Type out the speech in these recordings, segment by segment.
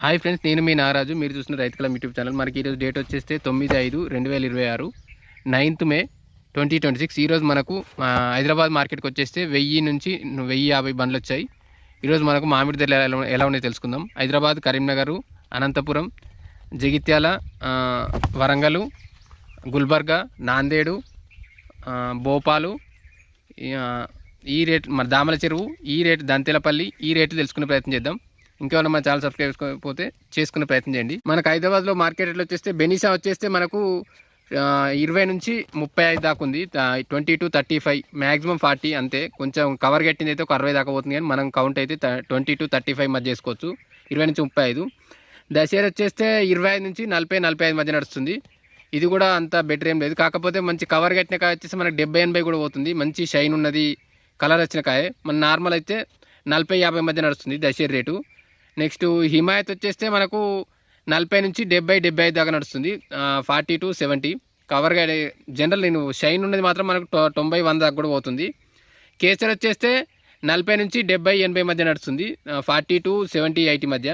Hi friends, నేను మీ నారాజు. మీరు చూస్తున్న రైతు కలం యూట్యూబ్ ఛానల్. మనకి ఈరోజు డేట్ వచ్చేస్తే 9/5/2026, 9th May 2026. ఈరోజు మనకు హైదరాబాద్ మార్కెట్కి వచ్చేస్తే 1000 నుంచి 1050 బండ్లు వచ్చాయి. ఈరోజు మనకు మామిడి ధరలు ఎలా ఉన్నాయో తెలుసుకుందాం. హైదరాబాద్, కరీంనగర్, అనంతపురం, జగిత్యాల, వరంగల్, గుల్బర్గా, నాందేడు, భోపాలు, ఈ రేట్ మన దామల చెరువు, ఈ రేటు దంతెలపల్లి, ఈ రేట్లు తెలుసుకునే ప్రయత్నం చేద్దాం. ఇంకేమైనా మన ఛానల్ సబ్స్క్రైబ్ చేసుకోకపోతే చేసుకునే ప్రయత్నం చేయండి. మనకు హైదరాబాద్లో మార్కెట్ రేట్లు వచ్చేస్తే బెనిసా వచ్చేస్తే మనకు 20 నుంచి 35 దాకా ఉంది. 20 to 35, మ్యాక్సిమం 40 అంతే. కొంచెం కవర్ కట్టింది అయితే ఒక 60 దాకా పోతుంది, కానీ మనం కౌంట్ అయితే 20 to 35 మధ్య చేసుకోవచ్చు. 20 నుంచి 35. దశేర్ వచ్చేస్తే 25 నుంచి 40-45 మధ్య నడుస్తుంది. ఇది కూడా అంత బెటర్ ఏం లేదు. కాకపోతే మంచి కవర్ కట్టిన కాయ వచ్చేసి మనకు 70-80 కూడా పోతుంది. మంచి షైన్ ఉన్నది, కలర్ వచ్చిన కాయ. మన నార్మల్ అయితే 40-50 మధ్య నడుస్తుంది దశేర్ రేటు. నెక్స్ట్ హిమాయత్ వచ్చేస్తే మనకు 40 నుంచి 70-75 దాకా నడుస్తుంది. 40 to 70 కవర్గా. జనరల్ నేను షైన్ ఉన్నది మాత్రం మనకు 90-100 దాకా కూడా పోతుంది. కేసర్ వచ్చేస్తే 40 నుంచి 70-80 మధ్య నడుస్తుంది. 40 to 70-80 మధ్య.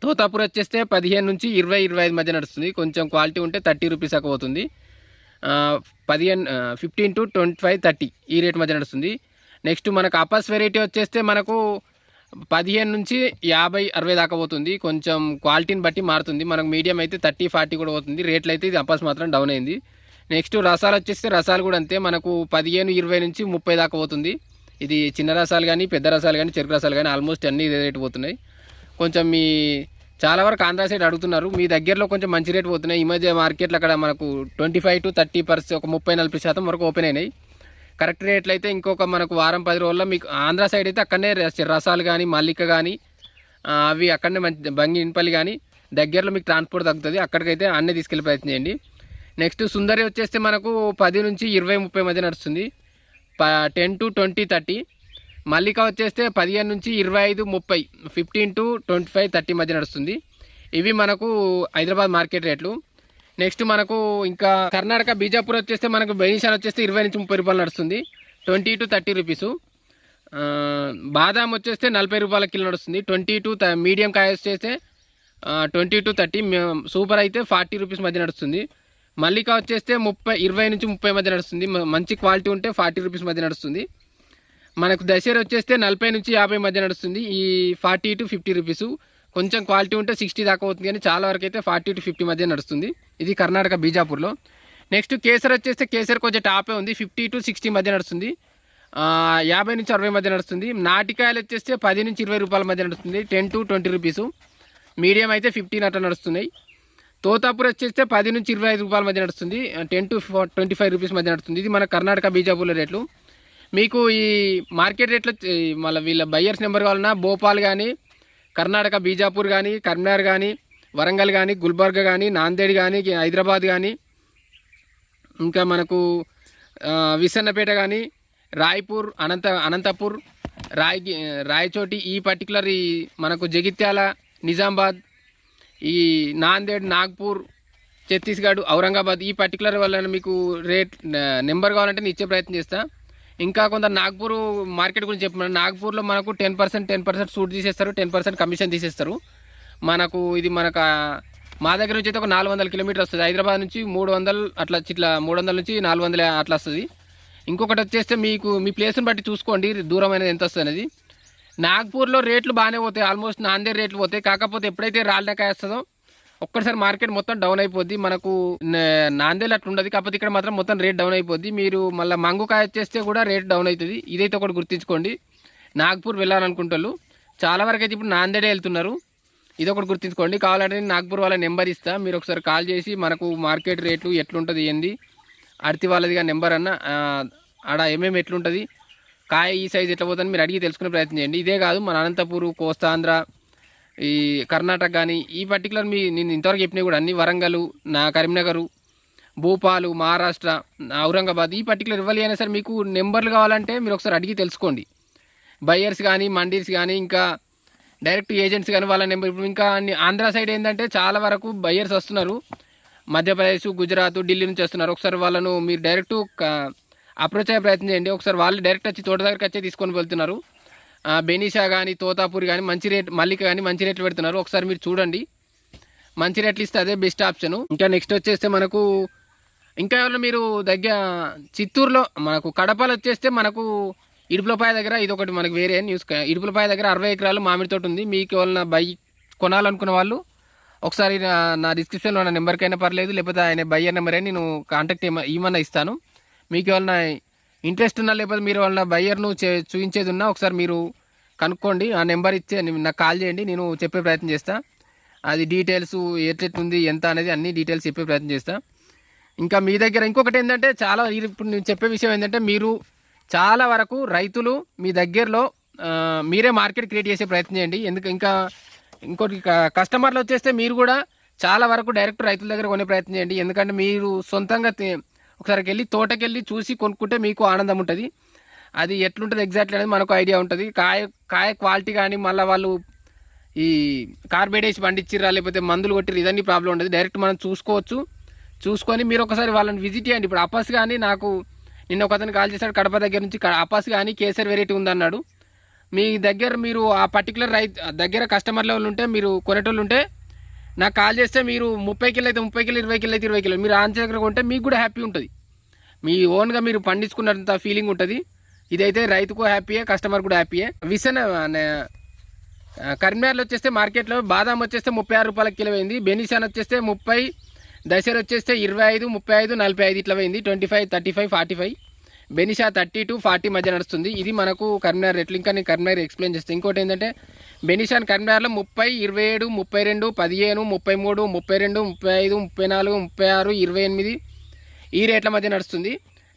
తోతాపూర్ వచ్చేస్తే 15 నుంచి 20-25 మధ్య నడుస్తుంది. కొంచెం క్వాలిటీ ఉంటే 30 రూపీస్ దాకా పోతుంది. 15 to 25-30 ఈ రేట్ మధ్య నడుస్తుంది. నెక్స్ట్ మనకు అపస్ వెరైటీ వచ్చేస్తే మనకు 15 నుంచి 50-60 దాకా పోతుంది. కొంచెం క్వాలిటీని బట్టి మారుతుంది. మనకు మీడియం అయితే 30-40 కూడా పోతుంది. రేట్లు అయితే ఇది అపాస్ మాత్రం డౌన్ అయింది. నెక్స్ట్ రసాలు వచ్చేస్తే రసాలు కూడా అంతే. మనకు 15-20 నుంచి 30 దాకా పోతుంది. ఇది చిన్న రసాలు కానీ, పెద్ద రసాలు కానీ, చెరుకు రసాలు కానీ ఆల్మోస్ట్ అన్ని ఇదే రేటు పోతున్నాయి. కొంచెం చాలా వరకు ఆంధ్రా సైడ్ అడుగుతున్నారు. మీ దగ్గరలో కొంచెం మంచి రేటు పోతున్నాయి. ఈ మధ్య మార్కెట్లో అక్కడ మనకు 25 to 30%, ఒక 30-40% వరకు ఓపెన్ అయినాయి. కరెక్ట్ రేట్లు అయితే ఇంకొక మనకు వారం 10 రోజుల్లో మీకు ఆంధ్ర సైడ్ అయితే అక్కడనే రసాలు కానీ, మల్లిక కానీ, అవి అక్కడనే మంచి బంగినపల్లి కానీ దగ్గరలో మీకు ట్రాన్స్పోర్ట్ తగ్గుతుంది. అక్కడికైతే అన్నీ తీసుకెళ్ళి ప్రయత్నం చేయండి. నెక్స్ట్ సుందరి వచ్చేస్తే మనకు 10 నుంచి 20-30 మధ్య నడుస్తుంది. 10 to 20-30. మల్లిక వచ్చేస్తే 15 నుంచి 25-30, 15 to 25-30 మధ్య నడుస్తుంది. ఇవి మనకు హైదరాబాద్ మార్కెట్ రేట్లు. నెక్స్ట్ మనకు ఇంకా కర్ణాటక బీజాపూర్ వచ్చేస్తే మనకు బెనిషాన్ వచ్చేస్తే 20 నుంచి 30 రూపాయలు నడుస్తుంది. 20 to 30 రూపీసు. బాదాం వచ్చేస్తే 40 రూపాయల కిలో నడుస్తుంది. 20 to మీడియం కాయ వచ్చేస్తే 20 to 30, సూపర్ అయితే 40 రూపీస్ మధ్య నడుస్తుంది. మల్లిక వచ్చేస్తే 20 నుంచి 30 మధ్య నడుస్తుంది. మంచి క్వాలిటీ ఉంటే 40 రూపీస్ మధ్య నడుస్తుంది. మనకు దశేర్ వచ్చేస్తే 40 నుంచి 50 మధ్య నడుస్తుంది. ఈ 40 to 50 రూపీసు. కొంచెం క్వాలిటీ ఉంటే 60 దాకా అవుతుంది, కానీ చాలా వరకు అయితే 40 to 50 మధ్య నడుస్తుంది. ఇది కర్ణాటక బీజాపూర్లో. నెక్స్ట్ కేసర్ వచ్చేస్తే కేసర్ కొంచెం టాపే ఉంది. 50 to 60 మధ్య నడుస్తుంది. 50 నుంచి 60 మధ్య నడుస్తుంది. నాటికాయలు వచ్చేస్తే 10 నుంచి 20 రూపాయల మధ్య నడుస్తుంది. 10 to 20 రూపీసు. మీడియం అయితే 15 అట్లా నడుస్తున్నాయి. తోతాపూర్ వచ్చేస్తే 10 నుంచి 25 రూపాయల మధ్య నడుస్తుంది. 10 to 25 రూపీస్ మధ్య నడుస్తుంది. ఇది మన కర్ణాటక బీజాపూర్లో రేట్లు. మీకు ఈ మార్కెట్ రేట్లో మళ్ళీ వీళ్ళ బయ్యర్స్ నెంబర్ కావాలన్నా భోపాల్ కానీ, కర్ణాటక బీజాపూర్ కానీ, కరీంనగర్ కానీ, వరంగల్ కానీ, గుల్బర్గా కానీ, నాందేడ్ కానీ, హైదరాబాద్ కానీ, ఇంకా మనకు విసన్నపేట కానీ, రాయ్పూర్, అనంతపూర్, రాయచోటి, ఈ పర్టికులర్ ఈ మనకు జగిత్యాల, నిజామాబాద్, ఈ నాందేడ్, నాగ్పూర్, ఛత్తీస్గఢ్, ఔరంగాబాద్, ఈ పర్టికులర్ వల్ల మీకు రేట్ నెంబర్ కావాలంటే నేను ఇచ్చే ప్రయత్నం చేస్తాను. ఇంకా కొంత నాగ్పూర్ మార్కెట్ గురించి చెప్పమన్నారు. నాగ్పూర్లో మనకు 10% సూట్ తీసేస్తారు, 10% కమిషన్ తీసేస్తారు. మనకు ఇది మా దగ్గర నుంచి అయితే ఒక 400 కిలోమీటర్ వస్తుంది. హైదరాబాద్ నుంచి 300 అట్లా 300 నుంచి 400 అట్లా వస్తుంది. ఇంకొకటి వచ్చేస్తే మీకు మీ ప్లేస్ని బట్టి చూసుకోండి దూరం అనేది ఎంత వస్తుంది అనేది. నాగ్పూర్లో రేట్లు బాగానే పోతాయి, ఆల్మోస్ట్ నాందేడ్ రేట్లు పోతాయి. కాకపోతే ఎప్పుడైతే రాళ్ళకాయ వస్తుందో ఒక్కసారి మార్కెట్ మొత్తం డౌన్ అయిపోద్ది. మనకు నాందేలు అట్లా ఉండదు, కాకపోతే ఇక్కడ మాత్రం మొత్తం రేట్ డౌన్ అయిపోద్ది. మీరు మళ్ళీ మంగుకాయ వచ్చేస్తే కూడా రేట్ డౌన్ అవుతుంది. ఇదైతే ఒకటి గుర్తుంచుకోండి. నాగ్పూర్ వెళ్ళాలనుకుంటారు చాలా వరకు అయితే ఇప్పుడు నాందేడే వెళ్తున్నారు. ఇది ఒకటి గుర్తుంచుకోండి. కావాలంటే నేను నాగ్పూర్ వాళ్ళ నెంబర్ ఇస్తా, మీరు ఒకసారి కాల్ చేసి మనకు మార్కెట్ రేట్లు ఎట్లుంటుంది ఏంది అడితి వాళ్ళదిగా నెంబర్ అన్న ఆడ ఏమేమి ఎట్లుంటుంది, కాయ ఈ సైజ్ ఎట్లా పోతుందని మీరు అడిగి తెలుసుకునే ప్రయత్నం చేయండి. ఇదే కాదు మన అనంతపూర్, కోస్తాంధ్ర, ఈ కర్ణాటక కానీ, ఈ పర్టికులర్ నేను ఇంతవరకు చెప్పినవి కూడా అన్ని వరంగల్, కరీంనగర్, భోపాలు, మహారాష్ట్ర, ఔరంగాబాద్, ఈ పర్టికులర్ ఇవ్వాలి అయినా సరే మీకు నెంబర్లు కావాలంటే మీరు ఒకసారి అడిగి తెలుసుకోండి. బయ్యర్స్ కానీ, మండీస్ కానీ, ఇంకా డైరెక్ట్ ఏజెంట్స్ కానీ వాళ్ళ నెంబర్. ఇప్పుడు ఇంకా ఆంధ్ర సైడ్ ఏంటంటే చాలా వరకు బయ్యర్స్ వస్తున్నారు. మధ్యప్రదేశ్, గుజరాత్, ఢిల్లీ నుంచి వస్తున్నారు. ఒకసారి వాళ్ళను మీరు డైరెక్ట్ అప్రోచ్ అయ్యే ప్రయత్నం చేయండి. ఒకసారి వాళ్ళు డైరెక్ట్ వచ్చి తోట దగ్గరికి వచ్చి తీసుకొని వెళ్తున్నారు. బెనీషా కానీ తోతాపూరి కానీ మంచి రేట్, మల్లిక కానీ మంచి రేట్లు పెడుతున్నారు. ఒకసారి మీరు చూడండి, మంచి రేట్లు ఇస్తే అదే బెస్ట్ ఆప్షను. ఇంకా నెక్స్ట్ వచ్చేస్తే మనకు ఇంకా ఏమన్నా మీరు దగ్గర చిత్తూరులో మనకు కడపలో వచ్చేస్తే మనకు ఇడుపులపాయ దగ్గర ఇది ఒకటి మనకు వేరే న్యూస్. ఇడుపులపాయ దగ్గర 60 ఎకరాలు మామిడి తోట ఉంది. మీకు ఎవరైనా కొనాలనుకున్న వాళ్ళు ఒకసారి నా డిస్క్రిప్షన్లో నా నెంబర్కైనా పర్లేదు, లేకపోతే ఆయన బయ్యర్ నెంబర్ అని నేను కాంటాక్ట్ ఏమన్నా ఇస్తాను. మీకు ఎవరైనా ఇంట్రెస్ట్ ఉన్నా, లేకపోతే మీరు వాళ్ళ బయ్యర్ను చూపించేది ఉన్నా ఒకసారి మీరు కనుక్కోండి. ఆ నెంబర్ ఇచ్చే నాకు కాల్ చేయండి, నేను చెప్పే ప్రయత్నం చేస్తాను. అది డీటెయిల్స్ ఎట్లెట్లుంది ఎంత అనేది అన్ని డీటెయిల్స్ చెప్పే ప్రయత్నం చేస్తాను. ఇంకా మీ దగ్గర ఇంకొకటి ఏంటంటే చాలా ఇప్పుడు నేను చెప్పే విషయం ఏంటంటే, మీరు చాలా వరకు రైతులు మీ దగ్గరలో మీరే మార్కెట్ క్రియేట్ చేసే ప్రయత్నం చేయండి. ఇంకోటి కస్టమర్లు వచ్చేస్తే మీరు కూడా చాలా వరకు డైరెక్ట్ రైతుల దగ్గర కొనే ప్రయత్నం చేయండి. ఎందుకంటే మీరు సొంతంగా ఒకసారికి వెళ్ళి తోటకెళ్ళి చూసి కొనుక్కుంటే మీకు ఆనందం ఉంటుంది. అది ఎట్లుంటుంది ఎగ్జాక్ట్లీ అనేది మనకు ఐడియా ఉంటుంది. కాయ క్వాలిటీ కానీ మళ్ళీ వాళ్ళు ఈ కార్బైడ్ వేసి పండించిర్రా లేకపోతే మందులు కొట్టిర్రు ఇదన్నీ ప్రాబ్లం ఉండదు. డైరెక్ట్ మనం చూసుకొని మీరు ఒకసారి వాళ్ళని విజిట్ చేయండి. ఇప్పుడు అపాస్ కానీ నాకు నిన్న ఒక అతను కాల్ చేశాడు కడప దగ్గర నుంచి, అపాస్ కానీ కేసర్ వెరైటీ ఉందన్నాడు. మీ దగ్గర మీరు ఆ పర్టికులర్ దగ్గర కస్టమర్ లెవెల్ ఉంటే, మీరు కొనేటోళ్ళు ఉంటే నాకు కాల్ చేస్తే మీరు 30 కిలో అయితే 30 కిలో, 20 కిలో అయితే 20 కిలో మీరు ఆన్ దగ్గర కొంటే మీకు కూడా హ్యాపీ ఉంటుంది. మీ ఓన్గా మీరు పండించుకున్నంత ఫీలింగ్ ఉంటుంది. ఇదైతే రైతుకు హ్యాపీయే, కస్టమర్ కూడా హ్యాపీయే. కరీంనగర్లో వచ్చేస్తే మార్కెట్లో బాదాం వచ్చేస్తే 36 రూపాయల కిలో అయింది. బెనిషాన్ వచ్చేస్తే 30, దశర్ వచ్చేస్తే 25, 35, 45 ఇట్లా పోయింది. 25, 35, 45. బెనిషా 30 to 40 మధ్య నడుస్తుంది. ఇది మనకు కరీంనగర్ రేట్లు. ఇంకా నేను కరీంనగర్ ఎక్స్ప్లెయిన్ చేస్తాను. ఇంకోటి ఏంటంటే బెనిషాన్ కరీంనగర్లో 30, 27, 32, 15, 33, 32, 35, 34, 36, 28 ఈ రేట్ల మధ్య నడుస్తుంది.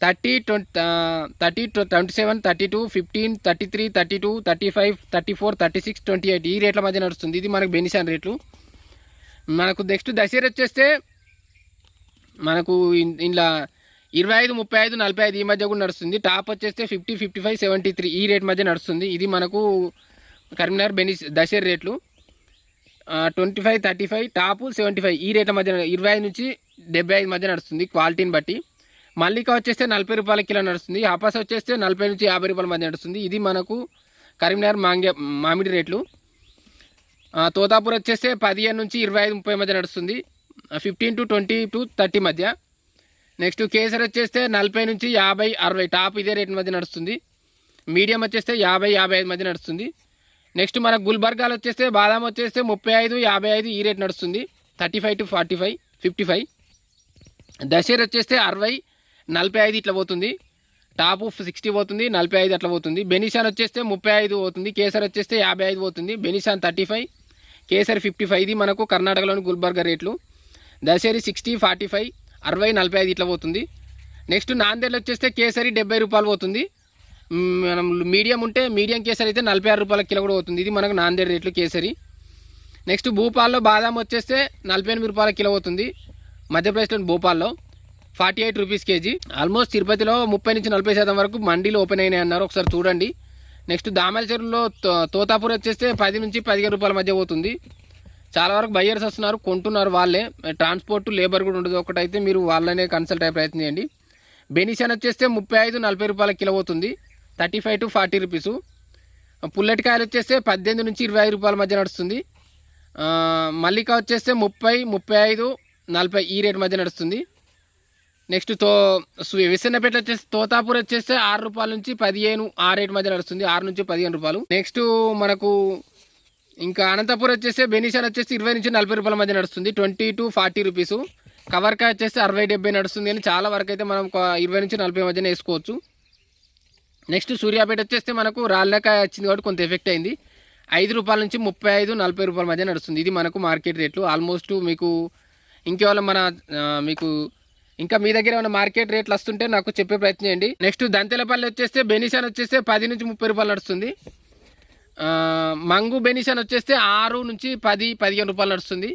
30, 27, 32, 15, 33, 32, 35, 34, 36, 28 ఈ రేట్ల మధ్య నడుస్తుంది. ఇది మనకు బెనిషాన్ రేట్లు. మనకు నెక్స్ట్ దశేర్ వచ్చేస్తే మనకు ఇలా 25, 35, 45 ఈ మధ్య కూడా నడుస్తుంది. టాప్ వచ్చేస్తే 50, 55, 73 ఈ రేట్ మధ్య నడుస్తుంది. ఇది మనకు కరీంనగర్ దశేర్ రేట్లు. 25, 35, టాపు 75 ఈ రేట్ల మధ్య 25 నుంచి 75 మధ్య నడుస్తుంది క్వాలిటీని బట్టి. మల్లిక వచ్చేస్తే 40 రూపాయల కిలో నడుస్తుంది. ఆపాస వచ్చేస్తే 40 నుంచి 50 రూపాయల మధ్య నడుస్తుంది. ఇది మనకు కరీంనగర్ మామిడి రేట్లు. తోతాపూర్ వచ్చేస్తే 15 నుంచి 25, 30 మధ్య నడుస్తుంది. 15 to 20 to 30 మధ్య. నెక్స్ట్ కేసర్ వచ్చేస్తే 40 నుంచి 50, 60 టాప్ ఇదే రేట్ మధ్య నడుస్తుంది. మీడియం వచ్చేస్తే 50, 55 మధ్య నడుస్తుంది. నెక్స్ట్ మనకు గుల్బర్గాలు వచ్చేస్తే బాదాం వచ్చేస్తే 35, 55 ఈ రేట్ నడుస్తుంది. 35 to 45, 55. దశేర్ వచ్చేస్తే 60, 45 ఇట్లా పోతుంది. టాపు 60 పోతుంది, 45 అట్లా పోతుంది. బెనిషాన్ వచ్చేస్తే 35 పోతుంది. కేసర్ వచ్చేస్తే 55 పోతుంది. బెనిషాన్ 35, కేసర్ 55. ఇది మనకు కర్ణాటకలోని గుల్బర్గా రేట్లు. దశేరి 60, 45, 60, 45 ఇట్లా పోతుంది. నెక్స్ట్ నాందేడ్లో వచ్చేస్తే కేసరి 70 రూపాయలు పోతుంది. మనం మీడియం ఉంటే మీడియం కేసరి అయితే 46 రూపాయల కిలో కూడా పోతుంది. ఇది మనకు నాందేడ్ రేట్లు కేసరి. నెక్స్ట్ భూపాల్లో బాదాం వచ్చేస్తే 48 రూపాయల కిలో పోతుంది. మధ్యప్రదేశ్లోని భోపాల్లో 48 రూపీస్ కేజీ. ఆల్మోస్ట్ తిరుపతిలో 30 నుంచి 40% వరకు మండీలు ఓపెన్ అయినాయి అన్నారు, ఒకసారి చూడండి. నెక్స్ట్ దామల చెరువులో తోతాపూర్ వచ్చేస్తే 10 నుంచి 15 రూపాయల మధ్య పోతుంది. చాలా వరకు బయ్యర్స్ వస్తున్నారు, కొంటున్నారు వాళ్ళే. ట్రాన్స్పోర్ట్ లేబర్ కూడా ఉండదు. ఒకటైతే మీరు వాళ్ళనే కన్సల్ట్ అయ్యే ప్రయత్నం చేయండి. బెనిషాన్ వచ్చేస్తే 35, 40 రూపాయల కిలో పోతుంది. 35 to 40 రూపీస్. పుల్లటికాయలు వచ్చేస్తే 18 నుంచి 25 రూపాయల మధ్య నడుస్తుంది. మల్లిక వచ్చేస్తే 30, 35, 40 ఈ రేట్ మధ్య నడుస్తుంది. నెక్స్ట్ విసన్నపేట వచ్చేసి తోతాపూర్ వచ్చేస్తే 6 రూపాయల నుంచి 15 ఆ రేట్ మధ్య నడుస్తుంది. 6 నుంచి 15 రూపాయలు. నెక్స్ట్ మనకు ఇంకా అనంతపూర్ వచ్చేస్తే బెనిషాన్ వచ్చేసి 20 నుంచి 40 రూపాయల మధ్య నడుస్తుంది. 20 to 40 రూపీస్. కవర్కాయ వచ్చేసి 60, 70 నడుస్తుంది. కానీ చాలా వరకు అయితే మనం 20 నుంచి 40 మధ్యన వేసుకోవచ్చు. నెక్స్ట్ సూర్యాపేట వచ్చేస్తే మనకు రాళ్ళకాయ వచ్చింది కాబట్టి కొంత ఎఫెక్ట్ అయింది. 5 రూపాయల నుంచి 35, 40 రూపాయల మధ్య నడుస్తుంది. ఇది మనకు మార్కెట్ రేట్లు. ఆల్మోస్ట్ మీకు ఇంకేమైనా మీకు ఇంకా మీ దగ్గర ఏమైనా మార్కెట్ రేట్లు వస్తుంటే నాకు చెప్పే ప్రయత్నం చేయండి. నెక్స్ట్ దంతెలపల్లి వచ్చేస్తే బెనిషాన్ వచ్చేస్తే 10 నుంచి 30 రూపాయలు నడుస్తుంది. మంగు బెనిషాన్ వచ్చేస్తే 6 నుంచి 10, 15 రూపాయలు నడుస్తుంది.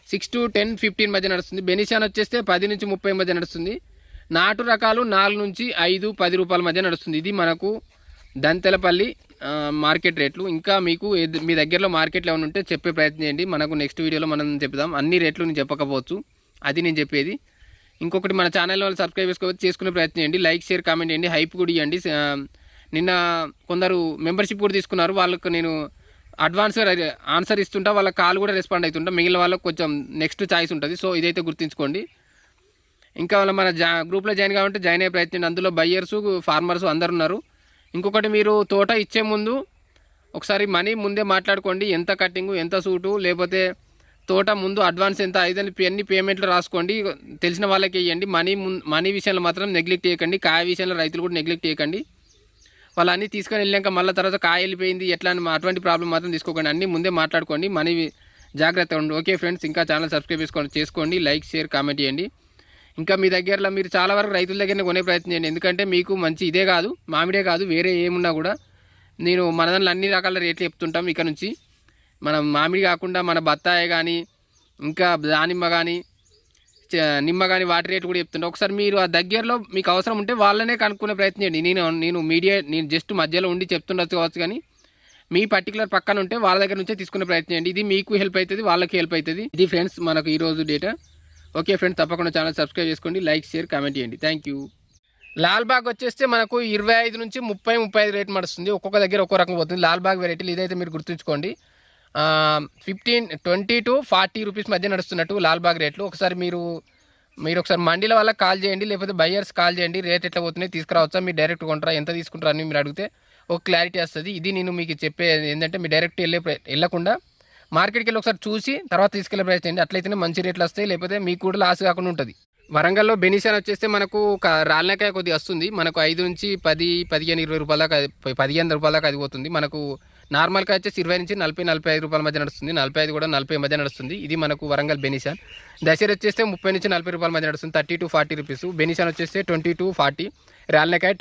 6 to 10, 15 మధ్య నడుస్తుంది. బెనిషాన్ వచ్చేస్తే 10 నుంచి 30 మధ్య నడుస్తుంది. నాటు రకాలు 4 నుంచి 5, 10 రూపాయల మధ్య నడుస్తుంది. ఇది మనకు దంతెలపల్లి మార్కెట్ రేట్లు. ఇంకా మీకు మీ దగ్గరలో మార్కెట్లో ఏమైనా ఉంటే చెప్పే ప్రయత్నం చేయండి. మనకు నెక్స్ట్ వీడియోలో మనం చెప్దాం. అన్ని రేట్లు నేను చెప్పకపోవచ్చు, అది నేను చెప్పేది. ఇంకొకటి మన ఛానల్ వాళ్ళు సబ్స్క్రైబ్ చేసుకునే ప్రయత్నం చేయండి. లైక్, షేర్, కామెంట్ చేయండి. హైప్ కూడా ఇవ్వండి. నిన్న కొందరు మెంబర్షిప్ కూడా తీసుకున్నారు. వాళ్ళకు నేను అడ్వాన్స్ ఆన్సర్ ఇస్తుంటా, వాళ్ళ కాల్ కూడా రెస్పాండ్ అవుతుంటా. మిగిలిన వాళ్ళకి కొంచెం నెక్స్ట్ ఛాయిస్ ఉంటుంది. సో ఇదైతే గుర్తుంచుకోండి. ఇంకా వాళ్ళ మన గ్రూప్లో జాయిన్ కావాలంటే జాయిన్ అయ్యే ప్రయత్నం. అందులో బయ్యర్సు ఫార్మర్స్ అందరు ఉన్నారు. ఇంకొకటి, మీరు తోట ఇచ్చే ముందు ఒకసారి మనీ ముందే మాట్లాడుకోండి. ఎంత కట్టింగు, ఎంత సూటు, లేకపోతే తోట ముందు అడ్వాన్స్ ఎంత అయిందని అన్ని పేమెంట్లు రాసుకోండి. తెలిసిన వాళ్ళకి ఇవ్వండి. మనీ విషయంలో మాత్రం నెగ్లెక్ట్ చేయకండి. కాయ విషయంలో రైతులు కూడా నెగ్లెక్ట్ చేయకండి. వాళ్ళు అన్నీ తీసుకొని వెళ్ళాక మళ్ళీ తర్వాత కాయ వెళ్ళిపోయింది ఎట్లా అని అటువంటి ప్రాబ్లం మాత్రం తీసుకోకండి. అన్నీ ముందే మాట్లాడుకోండి. మనీ జాగ్రత్తగా ఉండి. ఓకే ఫ్రెండ్స్, ఇంకా ఛానల్ సబ్స్క్రైబ్ చేసుకోండి. లైక్, షేర్, కామెంట్ చేయండి. ఇంకా మీ దగ్గరలో మీరు చాలా వరకు రైతుల దగ్గరనే కొనే ప్రయత్నం చేయండి. ఎందుకంటే మీకు మంచి ఇదే కాదు, మామిడే కాదు, వేరే ఏమున్నా కూడా నేను మన దాంట్లో అన్ని రకాల రేట్లు చెప్తుంటాం. ఇక నుంచి మనం మామిడి కాకుండా మన బత్తాయి కానీ, ఇంకా దానిమ్మ కానీ, నిమ్మ కానీ, వాటి రేటు కూడా చెప్తుంటాం. ఒకసారి మీరు ఆ దగ్గరలో మీకు అవసరం ఉంటే వాళ్ళనే కనుక్కునే ప్రయత్నం చేయండి. నేను జస్ట్ మధ్యలో ఉండి చెప్తుండొచ్చు కావచ్చు, కానీ మీ పర్టికులర్ పక్కన ఉంటే వాళ్ళ దగ్గర నుంచే తీసుకునే ప్రయత్నం చేయండి. ఇది మీకు హెల్ప్ అవుతుంది, వాళ్ళకి హెల్ప్ అవుతుంది. ఇది ఫ్రెండ్స్ మనకు ఈరోజు డేటా. ఓకే ఫ్రెండ్స్, తప్పకుండా ఛానల్ సబ్స్క్రైబ్ చేసుకోండి. లైక్, షేర్, కామెంట్ చేయండి. Thank you. లాల్బాగ్ వచ్చేస్తే మనకు 25 నుంచి 30-35 రేట్ నడుస్తుంది. ఒక్కొక్క దగ్గర ఒక్కో రకం పోతుంది లాల్బాగ్ వెరైటీలు. ఇదైతే మీరు గుర్తుంచుకోండి. 20 to 40 రూపీస్ మధ్య నడుస్తున్నట్టు లాల్బాగ్ రేట్లు. ఒకసారి మీరు ఒకసారి మండీల వాళ్ళకి కాల్ చేయండి, లేకపోతే బయ్యర్స్ కాల్ చేయండి. రేట్ ఎట్లా పోతున్నాయి, తీసుకురావచ్చా, మీరు డైరెక్ట్ కొంటారా, ఎంత తీసుకుంటారా అని మీరు అడిగితే ఒక క్లారిటీ వస్తుంది. ఇది నేను మీకు చెప్పేది ఏంటంటే, మీరు డైరెక్ట్ వెళ్ళకుండా మార్కెట్కి వెళ్ళి ఒకసారి చూసి తర్వాత తీసుకెళ్ళే ప్రయత్నం చేయండి. అట్లయితేనే మంచి రేట్లు వస్తాయి, లేకపోతే మీకు కూడా లాస్ కాకుండా ఉంటుంది. వరంగల్లో బెనిషాన్ వచ్చేస్తే మనకు రాళ్ళకాయ కొద్దిగా వస్తుంది. మనకు 5 నుంచి 10, 15, 20 రూపాయల దాకా, 15 రూపాయల దాకా అది పోతుంది. మనకు నార్మల్గా వచ్చేసి 20 నుంచి 40, 45 రూపాయల మధ్య నడుస్తుంది. 45 కూడా 40 మధ్య నడుస్తుంది. ఇది మనకు వరంగల్ బెనిషాన్. దశేరి వచ్చేస్తే 30 నుంచి 40 రూపాయల మధ్య నడుస్తుంది. 30 to 40 రూపీస్. బెనిషాన్ వచ్చేస్తే 20 to 40. రాళ్ళకాయ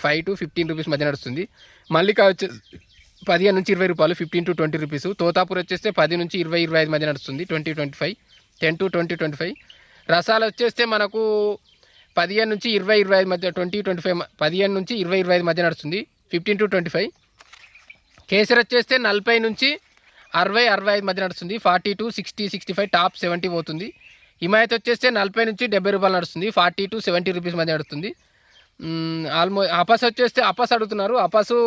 5 to 15 రూపీస్ మధ్య నడుస్తుంది. మల్లికాయ వచ్చేసి 15 నుంచి 20 రూపాయలు, 15 to 20 రూపీస్. తోతాపూర్ వచ్చేస్తే 10 నుంచి 20, 25 మధ్య నడుస్తుంది. 20, 25, 10 to 20, 25. రసాలు వచ్చేస్తే మనకు 15 నుంచి 20, 25 మధ్య, 20, 25, 15 నుంచి 20, 25 మధ్య నడుస్తుంది. 15 to 25. కేసరి వచ్చేస్తే 40 నుంచి 60, 65 మధ్య నడుస్తుంది. 40 to 60, 65, టాప్ 70 పోతుంది. హిమాయత్ వచ్చేస్తే 40 నుంచి 70 రూపాయలు నడుస్తుంది. 40 to 70 రూపీస్ మధ్య నడుస్తుంది. అపస్ వచ్చేస్తే అపస్ అడుగుతున్నారు. అపసు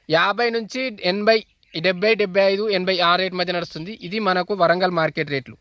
50 నుంచి 80, 70, 75, 80 ఆ రేట్ మధ్య నడుస్తుంది. ఇది మనకు వరంగల్ మార్కెట్ రేట్లు.